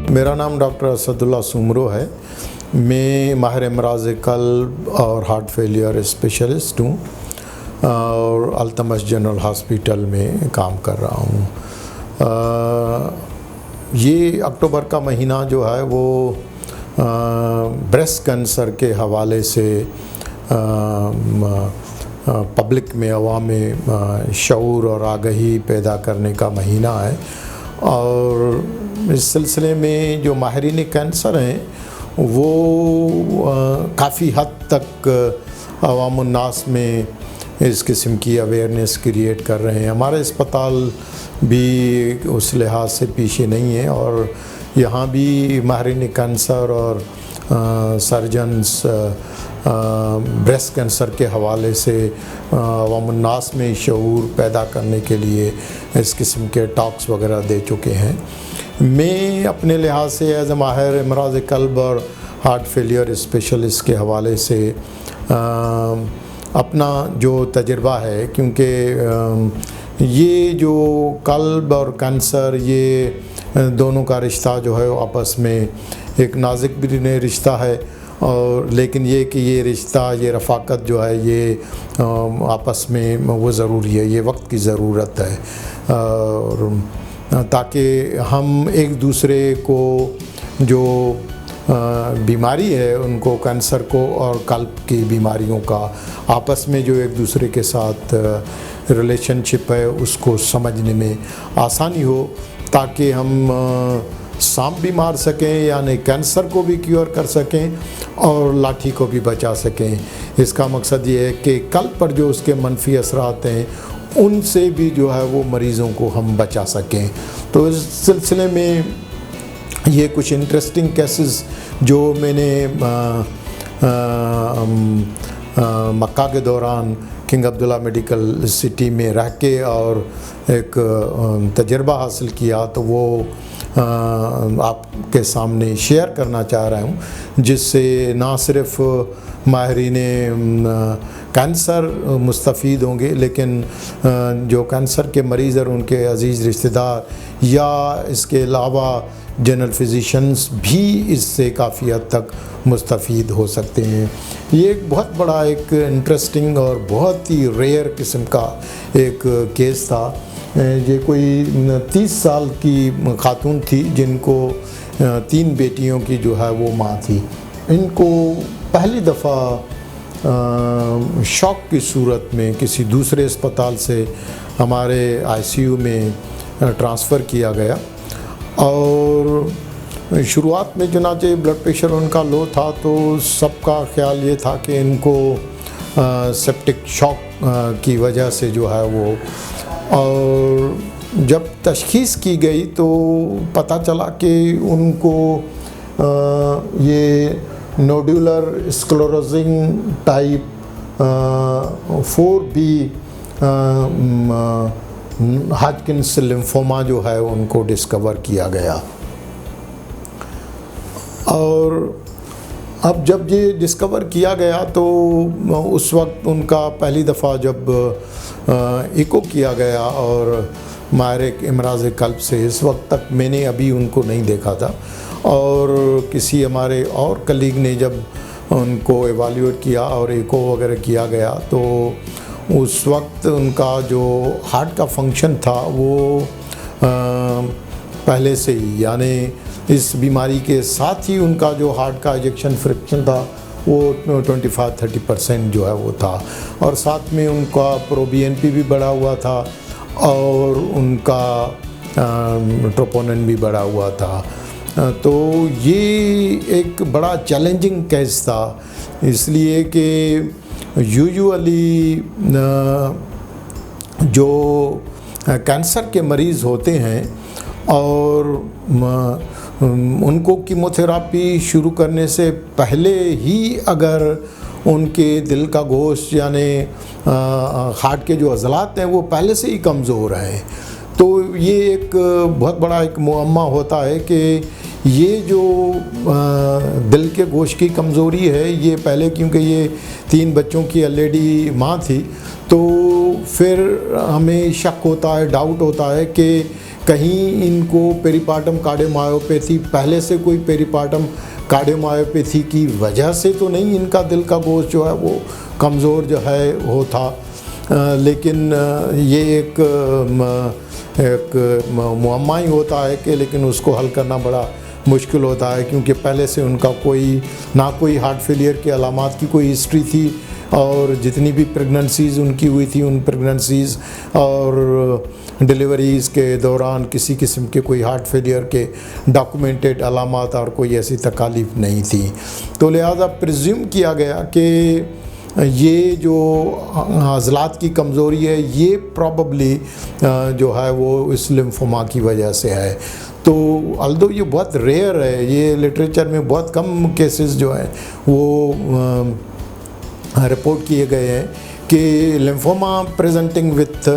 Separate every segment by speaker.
Speaker 1: मेरा नाम डॉक्टर असदुल्ला सुमरो है। मैं माहिर अमराज़ क़ल्ब और हार्ट फेलियर स्पेशलिस्ट हूँ और अल्तमश जनरल हॉस्पिटल में काम कर रहा हूँ। ये अक्टूबर का महीना जो है वो ब्रेस्ट कैंसर के हवाले से पब्लिक में अवाम में शऊर और आगाही पैदा करने का महीना है। और इस सिलसिले में जो माहिरीन कैंसर हैं वो काफ़ी हद तक अवामुन्नास में इस किस्म की अवेयरनेस क्रिएट कर रहे हैं। हमारे अस्पताल भी उस लिहाज से पीछे नहीं है और यहाँ भी माहिरीन कैंसर और सर्जन्स ब्रेस्ट कैंसर के हवाले से अवामुन्नास में शऊर पैदा करने के लिए इस किस्म के टॉक्स वगैरह दे चुके हैं। मैं अपने लिहाज से एज ए माहिर अमराज़ क़ल्ब और हार्ट फेलियर स्पेशलिस्ट के हवाले से अपना जो तजुर्बा है, क्योंकि ये जो क़ल्ब और कैंसर ये दोनों का रिश्ता जो है आपस में एक नाजुक भी रिश्ता है, और लेकिन ये कि ये रिश्ता, ये रफ़ाकत जो है ये आपस में वो ज़रूरी है, ये वक्त की ज़रूरत है, और ताकि हम एक दूसरे को जो बीमारी है उनको, कैंसर को और क़ल्ब की बीमारियों का आपस में जो एक दूसरे के साथ रिलेशनशिप है उसको समझने में आसानी हो, ताकि हम सांप भी मार सकें, यानी कैंसर को भी क्योर कर सकें और लाठी को भी बचा सकें। इसका मकसद ये है कि क़ल्ब पर जो उसके मनफी असरात हैं उनसे भी जो है वो मरीज़ों को हम बचा सकें। तो इस सिलसिले में ये कुछ इंटरेस्टिंग केसेस जो मैंने मक्का के दौरान किंग अब्दुल्ला मेडिकल सिटी में रह के और एक तजर्बा हासिल किया, तो वो आपके सामने शेयर करना चाह रहा हूँ, जिससे ना सिर्फ माहिरीन कैंसर मुस्तफ़ीद होंगे, लेकिन जो कैंसर के मरीज़ और उनके अज़ीज़ रिश्तेदार या इसके अलावा जनरल फिजिशंस भी इससे काफ़ी हद तक मुस्तफ़ीद हो सकते हैं। ये एक बहुत बड़ा एक इंटरेस्टिंग और बहुत ही रेयर किस्म का एक केस था। ये कोई 30 साल की खातून थी जिनको 3 बेटियों की जो है वो माँ थी। इनको पहली दफ़ा शॉक की सूरत में किसी दूसरे अस्पताल से हमारे आईसीयू में ट्रांसफ़र किया गया, और शुरुआत में चुनांचे ब्लड प्रेशर उनका लो था, तो सबका ख्याल ये था कि इनको सेप्टिक शॉक की वजह से जो है वो, और जब तशख़ीस की गई तो पता चला कि उनको ये nodular sclerosing type 4B Hodgkin's lymphoma जो है उनको डिस्कवर किया गया। और अब जब ये डिस्कवर किया गया तो उस वक्त उनका पहली दफ़ा जब इको किया गया, और माहिर अमराज़ क़ल्ब से इस वक्त तक मैंने अभी उनको नहीं देखा था, और किसी हमारे और कलीग ने जब उनको एवाल्यूएट किया और इको वगैरह किया गया, तो उस वक्त उनका जो हार्ट का फंक्शन था वो पहले से ही, यानी इस बीमारी के साथ ही उनका जो हार्ट का इजेक्शन फ्रैक्शन था वो 25-30% जो है वो था, और साथ में उनका प्रोबीएनपी भी बढ़ा हुआ था और उनका ट्रोपोनिन भी बढ़ा हुआ था। तो ये एक बड़ा चैलेंजिंग केस था, इसलिए कि यूजुअली जो कैंसर के मरीज़ होते हैं और उनको कीमोथेरापी शुरू करने से पहले ही अगर उनके दिल का गोश्त यानी हार्ट के जो अज़लात हैं वो पहले से ही कमज़ोर हैं, तो ये एक बहुत बड़ा एक मुअम्मा होता है कि ये जो दिल के गोश्त की कमज़ोरी है ये पहले, क्योंकि ये 3 बच्चों की ऑलरेडी माँ थी, तो फिर हमें शक होता है, डाउट होता है कि कहीं इनको पेरिपार्टम कार्डियोमायोपैथी, पहले से कोई पेरिपार्टम कार्डियोमायोपैथी की वजह से तो नहीं इनका दिल का गोश्त जो है वो कमज़ोर जो है हो था। लेकिन ये एक मुअम्मा ही होता है कि लेकिन उसको हल करना बड़ा मुश्किल होता है, क्योंकि पहले से उनका कोई हार्ट फेलियर के अलामात की कोई हिस्ट्री थी, और जितनी भी प्रेगनेंसीज़ उनकी हुई थी उन प्रेगनेंसीज़ और डिलीवरीज़ के दौरान किसी किस्म के कोई हार्ट फेलियर के डॉक्यूमेंटेड अलामात और कोई ऐसी तकालीफ नहीं थी। तो लिहाजा प्रिज्यूम किया गया कि ये जो अज़लात की कमज़ोरी है ये प्रॉबली जो है वो इस लिम्फोमा की वजह से है। तो अल्दो ये बहुत रेयर है, ये लिटरेचर में बहुत कम केसेस जो हैं वो रिपोर्ट किए गए हैं कि lymphoma presenting with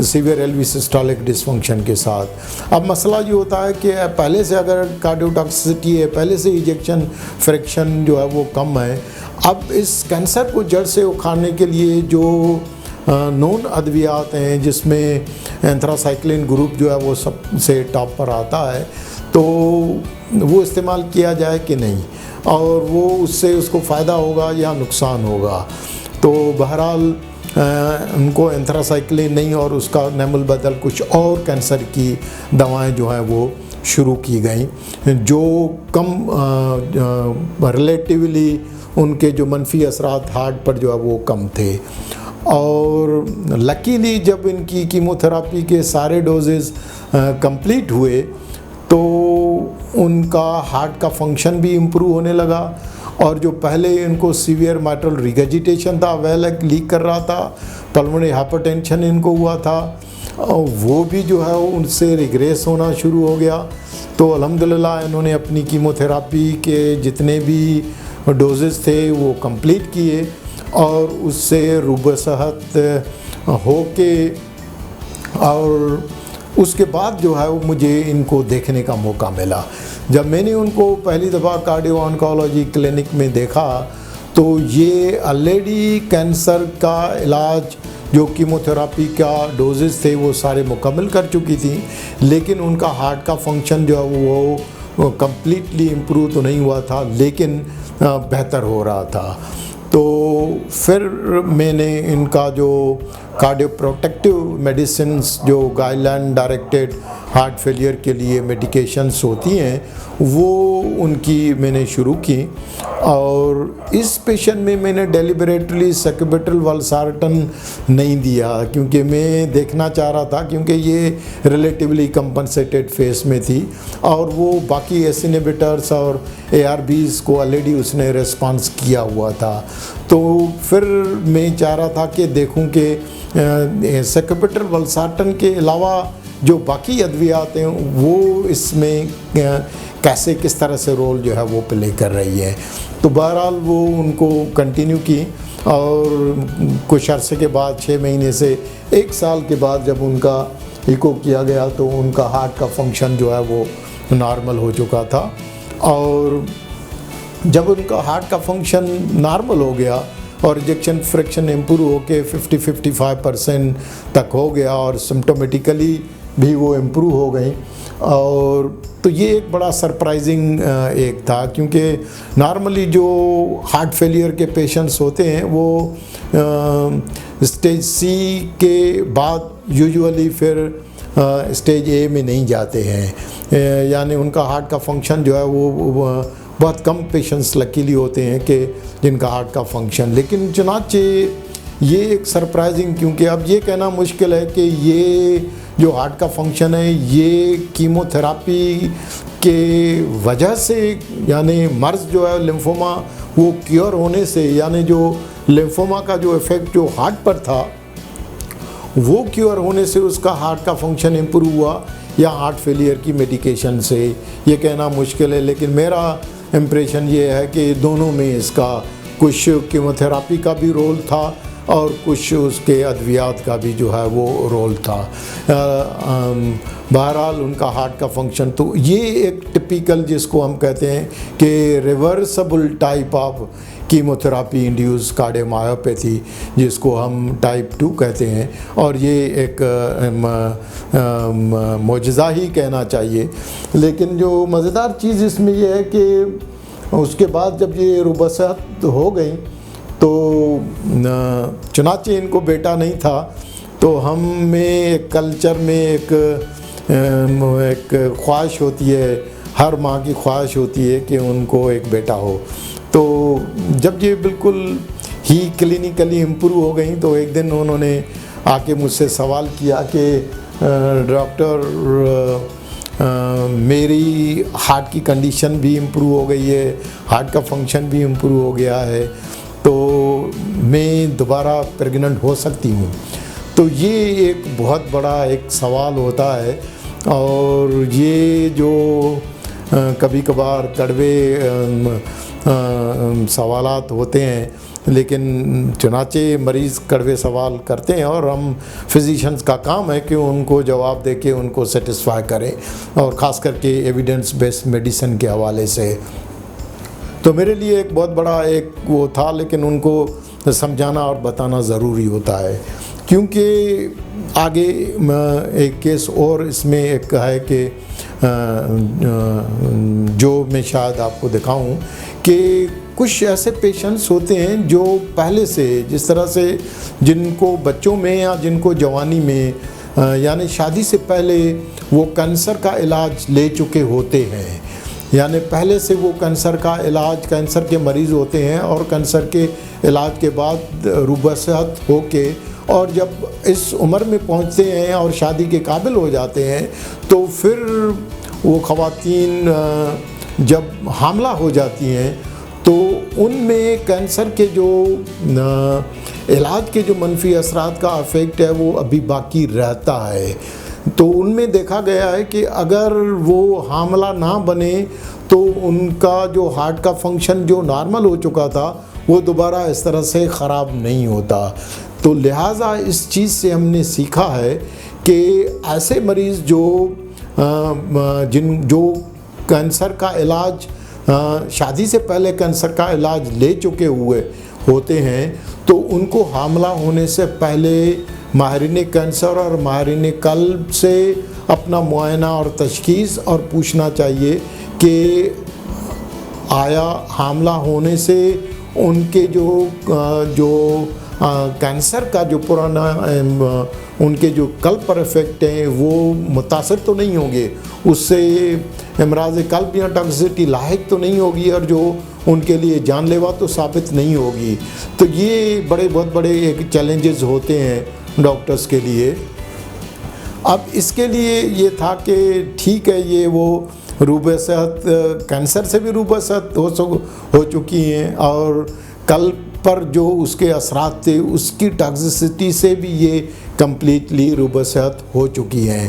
Speaker 1: severe LV systolic dysfunction के साथ। अब मसला ये होता है कि पहले से अगर कार्डियोटॉक्सिसिटी है, पहले से इजेक्शन फ्रैक्शन जो है वो कम है, अब इस कैंसर को जड़ से उखाड़ने के लिए जो नॉन अद्वियात हैं जिसमें एंथ्रासाइक्लिन ग्रुप जो है वो सबसे टॉप पर आता है, तो वो इस्तेमाल किया जाए कि नहीं, और वो उससे उसको फ़ायदा होगा या नुकसान होगा। तो बहरहाल उनको एंथ्रासाइक्लिन नहीं और उसका नेमुल बदल कुछ और कैंसर की दवाएं जो हैं वो शुरू की गई, जो कम रिलेटिवली उनके जो मनफी असरात हार्ट पर जो है वो कम थे। और लकीली जब इनकी कीमोथेरापी के सारे डोजेज़ कंप्लीट हुए तो उनका हार्ट का फंक्शन भी इम्प्रूव होने लगा, और जो पहले इनको सीवियर माइट्रल रिगर्जिटेशन था, वेल लीक कर रहा था, पल्मोनरी हाइपरटेंशन इनको हुआ था, वो भी जो है उनसे रिग्रेस होना शुरू हो गया। तो अल्हम्दुलिल्लाह इन्होंने अपनी कीमोथेरापी के जितने भी डोजेस थे वो कंप्लीट किए, और उससे रूबसहत हो के, और उसके बाद जो है वो मुझे इनको देखने का मौका मिला। जब मैंने उनको पहली दफ़ा कार्डियो ऑन्कोलॉजी क्लिनिक में देखा तो ये ऑलरेडी कैंसर का इलाज जो कीमोथेरापी का डोजेस थे वो सारे मुकम्मल कर चुकी थी, लेकिन उनका हार्ट का फंक्शन जो है वो कम्प्लीटली इम्प्रूव तो नहीं हुआ था, लेकिन बेहतर हो रहा था। तो फिर मैंने इनका जो कार्डियो प्रोटेक्टिव मेडिसिन्स जो गाइडलाइन डायरेक्टेड हार्ट फेलियर के लिए मेडिकेशंस होती हैं वो उनकी मैंने शुरू की, और इस पेशेंट में मैंने डेलिबरेटली सैक्यूबिट्रल वल्सारेटन नहीं दिया, क्योंकि मैं देखना चाह रहा था, क्योंकि ये रिलेटिवली कंपनसेटेड फेस में थी और वो बाकी एस इनहिबिटर्स और ARBs को ऑलरेडी उसने रिस्पॉन्स किया हुआ था। तो फिर मैं चाह रहा था कि देखूं कि सैक्यूबिट्रल वल्सारेटन के अलावा जो बाकी अद्वियात हैं वो इसमें कैसे किस तरह से रोल जो है वो प्ले कर रही है। तो बहरहाल वो उनको कंटिन्यू की, और कुछ अरसे के बाद 6 महीने से 1 साल के बाद जब उनका इको किया गया तो उनका हार्ट का फंक्शन जो है वो नॉर्मल हो चुका था। और जब उनका हार्ट का फंक्शन नॉर्मल हो गया और रिजेक्शन फ्रैक्शन इम्प्रूव होके 50-55% तक हो गया और सिम्टोमेटिकली भी वो इम्प्रूव हो गई, और तो ये एक बड़ा सरप्राइजिंग एक था, क्योंकि नॉर्मली जो हार्ट फेलियर के पेशेंट्स होते हैं वो स्टेज C के बाद यूजुअली फिर स्टेज A में नहीं जाते हैं, यानी उनका हार्ट का फंक्शन जो है वो बहुत कम पेशेंट्स लकीली होते हैं कि जिनका हार्ट का फंक्शन, लेकिन चुनाचे ये एक सरप्राइजिंग, क्योंकि अब ये कहना मुश्किल है कि ये जो हार्ट का फंक्शन है ये कीमोथेरापी के वजह से, यानी मर्ज़ जो है लिम्फोमा वो क्योर होने से, यानी जो लिम्फोमा का जो इफ़ेक्ट जो हार्ट पर था वो क्योर होने से उसका हार्ट का फंक्शन इम्प्रूव हुआ, या हार्ट फेलियर की मेडिकेशन से, ये कहना मुश्किल है। लेकिन मेरा इम्प्रेशन ये है कि दोनों में इसका कुछ कीमोथेरापी का भी रोल था और कुछ उसके अद्वियात का भी जो है वो रोल था। बहरहाल उनका हार्ट का फंक्शन, तो ये एक टिपिकल जिसको हम कहते हैं कि reversible type of chemotherapy induce cardiomyopathy, जिसको हम टाइप 2 कहते हैं, और ये एक मोजज़ा ही कहना चाहिए। लेकिन जो मज़ेदार चीज़ इसमें यह है कि उसके बाद जब ये रुबसत हो गई तो चुनाचे इनको बेटा नहीं था, तो हम में एक कल्चर में एक ख्वाहिश होती है, हर माँ की ख्वाहिश होती है कि उनको एक बेटा हो। तो जब ये बिल्कुल ही क्लिनिकली इम्प्रूव हो गई तो एक दिन उन्होंने आके मुझसे सवाल किया कि डॉक्टर मेरी हार्ट की कंडीशन भी इम्प्रूव हो गई है, हार्ट का फंक्शन भी इम्प्रूव हो गया है, तो मैं दोबारा प्रेग्नेंट हो सकती हूँ। तो ये एक बहुत बड़ा एक सवाल होता है, और ये जो कभी कभार कड़वे सवालात होते हैं, लेकिन चुनाचे मरीज़ कड़वे सवाल करते हैं और हम फिजिशियंस का काम है कि उनको जवाब दे के उनको सेटिस्फाई करें, और ख़ास करके एविडेंस बेस्ड मेडिसिन के हवाले से। तो मेरे लिए एक बहुत बड़ा एक वो था, लेकिन उनको समझाना और बताना ज़रूरी होता है, क्योंकि आगे एक केस और इसमें एक है कि जो मैं शायद आपको दिखाऊं कि कुछ ऐसे पेशेंट्स होते हैं जो पहले से, जिस तरह से जिनको बच्चों में या जिनको जवानी में यानी शादी से पहले वो कैंसर का इलाज ले चुके होते हैं, यानी पहले से वो कैंसर का इलाज, कैंसर के मरीज़ होते हैं, और कैंसर के इलाज के बाद रुबसत होके और जब इस उम्र में पहुंचते हैं और शादी के काबिल हो जाते हैं, तो फिर वो ख़वातीन जब हामला हो जाती हैं तो उनमें कैंसर के जो इलाज के जो मनफी असरात का इफ़ेक्ट है वो अभी बाकी रहता है। तो उनमें देखा गया है कि अगर वो हामला ना बने तो उनका जो हार्ट का फंक्शन जो नॉर्मल हो चुका था वो दोबारा इस तरह से ख़राब नहीं होता। तो लिहाजा इस चीज़ से हमने सीखा है कि ऐसे मरीज़ जो कैंसर का इलाज शादी से पहले कैंसर का इलाज ले चुके हुए होते हैं, तो उनको हामला होने से पहले माहिरीन कैंसर और माहिरीन कल्ब से अपना मुआयना और तशख़ीस और पूछना चाहिए कि आया हामला होने से उनके जो कैंसर का जो पुराना उनके जो कल्ब पर इफ़ेक्ट हैं वो मुतासर तो नहीं होंगे, उससे इमराज़ कल्ब या टॉक्सिसिटी लाहिक तो नहीं होगी, और जो उनके लिए जानलेवा तो साबित नहीं होगी। तो ये बहुत बड़े एक चैलेंजेस होते हैं डॉक्टर्स के लिए। अब इसके लिए ये था कि ठीक है, ये वो रुबसत कैंसर से भी रुबसत हो चुकी हैं, और कल्ब पर जो उसके असरात थे उसकी टॉक्सिसिटी से भी ये कम्प्लीटली रुबसत हो चुकी हैं।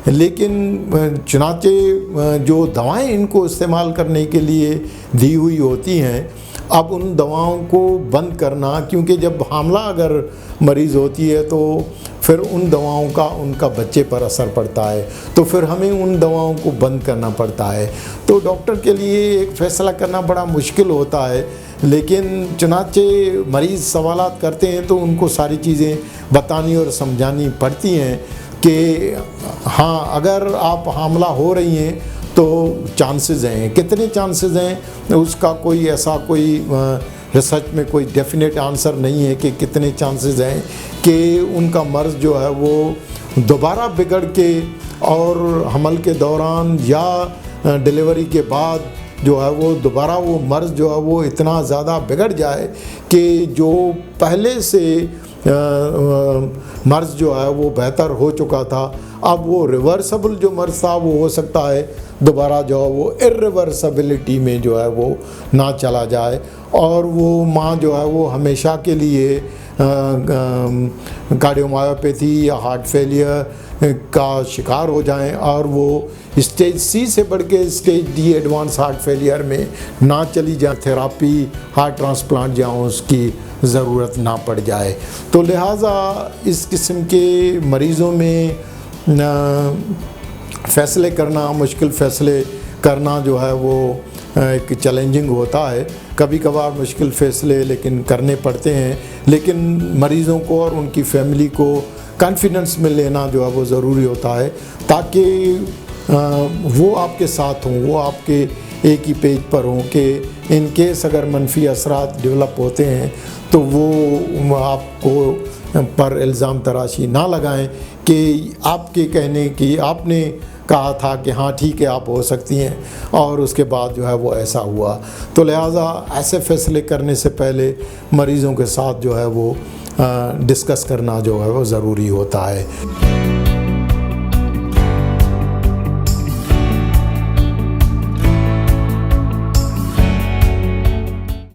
Speaker 1: लेकिन चुनाचे जो दवाएं इनको इस्तेमाल करने के लिए दी हुई होती हैं, अब उन दवाओं को बंद करना, क्योंकि जब हामला अगर मरीज़ होती है तो फिर उन दवाओं का उनका बच्चे पर असर पड़ता है, तो फिर हमें उन दवाओं को बंद करना पड़ता है। तो डॉक्टर के लिए एक फ़ैसला करना बड़ा मुश्किल होता है, लेकिन चुनाचे मरीज़ सवालात करते हैं तो उनको सारी चीज़ें बतानी और समझानी पड़ती हैं कि हाँ, अगर आप हामला हो रही हैं तो चांसेस हैं, कितने चांसेस हैं उसका कोई ऐसा कोई रिसर्च में कोई डेफिनेट आंसर नहीं है कि कितने चांसेस हैं कि उनका मर्ज़ जो है वो दोबारा बिगड़ के और हमल के दौरान या डिलीवरी के बाद जो है वो दोबारा वो मर्ज़ जो है वो इतना ज़्यादा बिगड़ जाए कि जो पहले से मर्ज़ जो है वो बेहतर हो चुका था, अब वो रिवर्सिबल जो मर्ज़ था वो हो सकता है दोबारा जो है वो इर्रिवर्सिबिलिटी में जो है वो ना चला जाए, और वो माँ जो है वो हमेशा के लिए कार्डियोमायोपैथी या हार्ट फेलियर का शिकार हो जाएं और वो स्टेज सी से बढ़ के stage D advance heart failure में ना चली जाए, थेरापी हार्ट ट्रांसप्लांट जहाँ उसकी ज़रूरत ना पड़ जाए। तो लिहाजा इस किस्म के मरीज़ों में फ़ैसले करना, मुश्किल फ़ैसले करना जो है वो एक चैलेंजिंग होता है। कभी कभार मुश्किल फ़ैसले लेकिन करने पड़ते हैं, लेकिन मरीज़ों को और उनकी फैमिली को कॉन्फिडेंस में लेना जो है वो ज़रूरी होता है, ताकि वो आपके साथ हों, वो आपके एक ही पेज पर हों कि इन केस अगर मनफी असरात डेवलप होते हैं तो वो आपको पर इल्ज़ाम तराशी ना लगाएं कि आपके कहने की आपने कहा था कि हाँ ठीक है आप हो सकती हैं और उसके बाद जो है वो ऐसा हुआ। तो लिहाजा ऐसे फ़ैसले करने से पहले मरीज़ों के साथ जो है वो डिस्कस करना जो है वो ज़रूरी होता है।